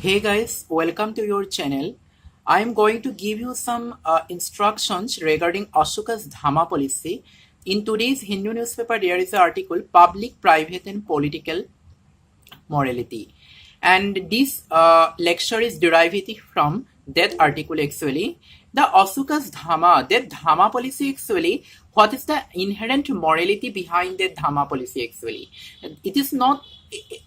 Hey guys, welcome to your channel. I am going to give you some instructions regarding Ashoka's Dhamma policy. In today's Hindu newspaper, there is an article Public, Private and Political Morality. And this lecture is derivative from that article actually. The Ashoka's Dhamma, that Dhamma policy actually, what is the inherent morality behind that Dhamma policy actually? It is not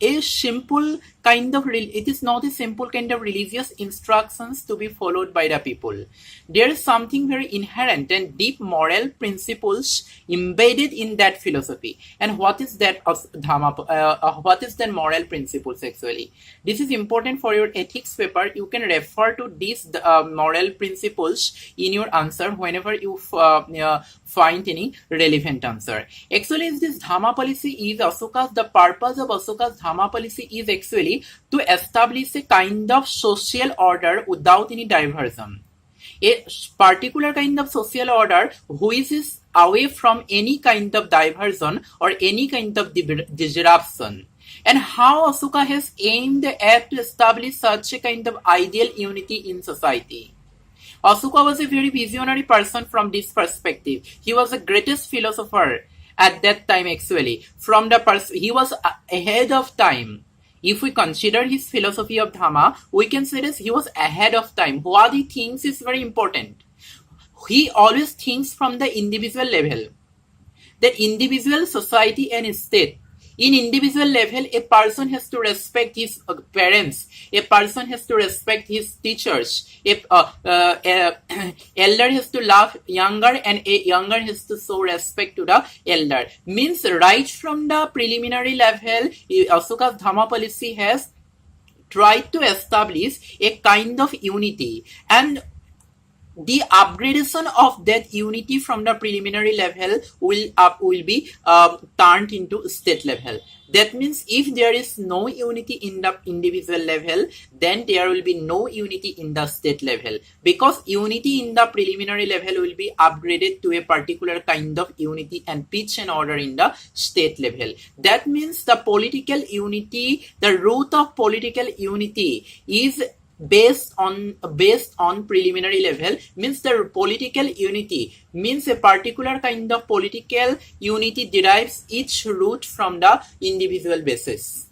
a simple kind of it is not a simple kind of religious instructions to be followed by the people. There is something very inherent and deep moral principles embedded in that philosophy. And what is that Dhamma? What is that moral principles actually? This is important for your ethics paper. You can refer to these moral principles in your answer whenever you find any relevant answer. Actually, this Dhamma policy is Ashoka's. The purpose of Ashoka's Dhamma policy is actually to establish a kind of social order without any diversion. A particular kind of social order which is away from any kind of diversion or any kind of disruption. And how Ashoka has aimed at to establish such a kind of ideal unity in society. Ashoka was a very visionary person from this perspective. He was the greatest philosopher at that time actually. He was ahead of time. If we consider his philosophy of Dhamma, we can say that he was ahead of time. What he thinks is very important. He always thinks from the individual level. The individual, society and state. In individual level, a person has to respect his parents. A person has to respect his teachers. Elder has to love younger, and a younger has to show respect to the elder. Means right from the preliminary level, Ashoka's Dhamma policy has tried to establish a kind of unity, and the upgradation of that unity from the preliminary level will be turned into state level. That means if there is no unity in the individual level, then there will be no unity in the state level, because unity in the preliminary level will be upgraded to a particular kind of unity and pitch and order in the state level. That means the political unity, the root of political unity is based on preliminary level. Means the political unity means a particular kind of political unity derives its root from the individual basis.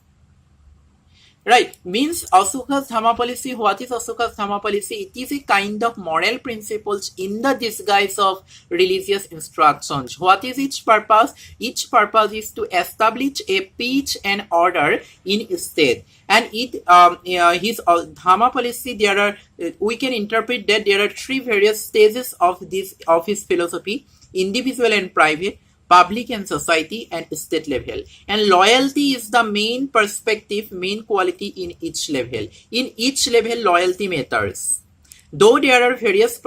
Right, means Ashoka's Dhamma policy. What is Ashoka's Dhamma policy? It is a kind of moral principles in the disguise of religious instructions. What is its purpose? Its purpose is to establish a peace and order in state. And his Dhamma policy, we can interpret that there are three various stages of his philosophy: individual and private, public and society, and state level. And loyalty is the main perspective, main quality in each level. In each level, loyalty matters. Though there are various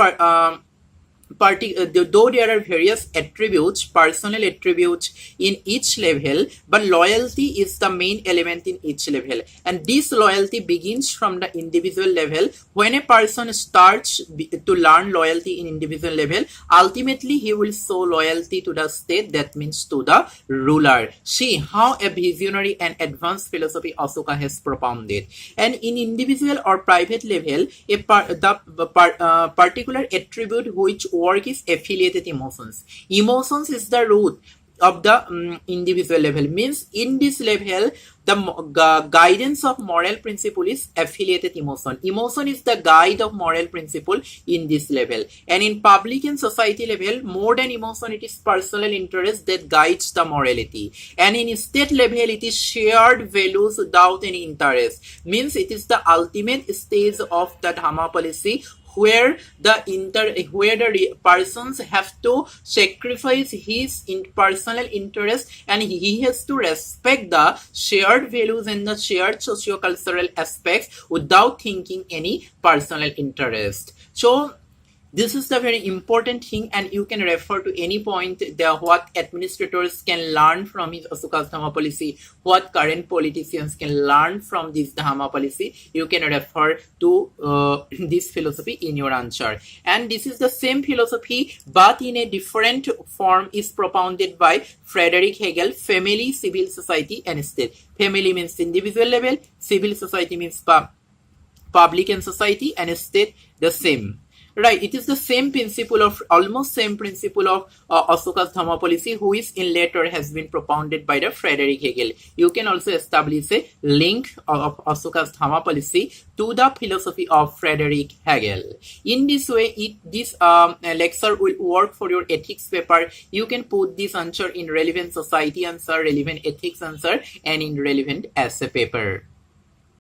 attributes, personal attributes in each level, but loyalty is the main element in each level. And this loyalty begins from the individual level. When a person starts to learn loyalty in individual level, ultimately he will show loyalty to the state, that means to the ruler. See how a visionary and advanced philosophy Ashoka has propounded. And in individual or private level, the particular attribute which work is affiliated emotions. Emotions is the root of the individual level. Means in this level, the guidance of moral principle is affiliated emotion. Emotion is the guide of moral principle in this level. And in public and society level, more than emotion, it is personal interest that guides the morality. And in state level, it is shared values without any interest. Means it is the ultimate stage of the Dhamma policy, where the persons have to sacrifice his personal interest, and he has to respect the shared values and the shared socio-cultural aspects without thinking any personal interest. So this is the very important thing, and you can refer to any point there what administrators can learn from his Ashoka's Dhamma policy, what current politicians can learn from this Dhamma policy. You can refer to this philosophy in your answer. And this is the same philosophy, but in a different form, is propounded by Frederick Hegel: family, civil society, and state. Family means individual level, civil society means public and society, and state the same. Right, it is the same principle of almost same principle of Ashoka's Dhamma policy, which in later has been propounded by the Frederick Hegel. You can also establish a link of Ashoka's Dhamma policy to the philosophy of Frederick Hegel. In this way, this lecture will work for your ethics paper. You can put this answer in relevant society answer, relevant ethics answer, and in relevant essay paper.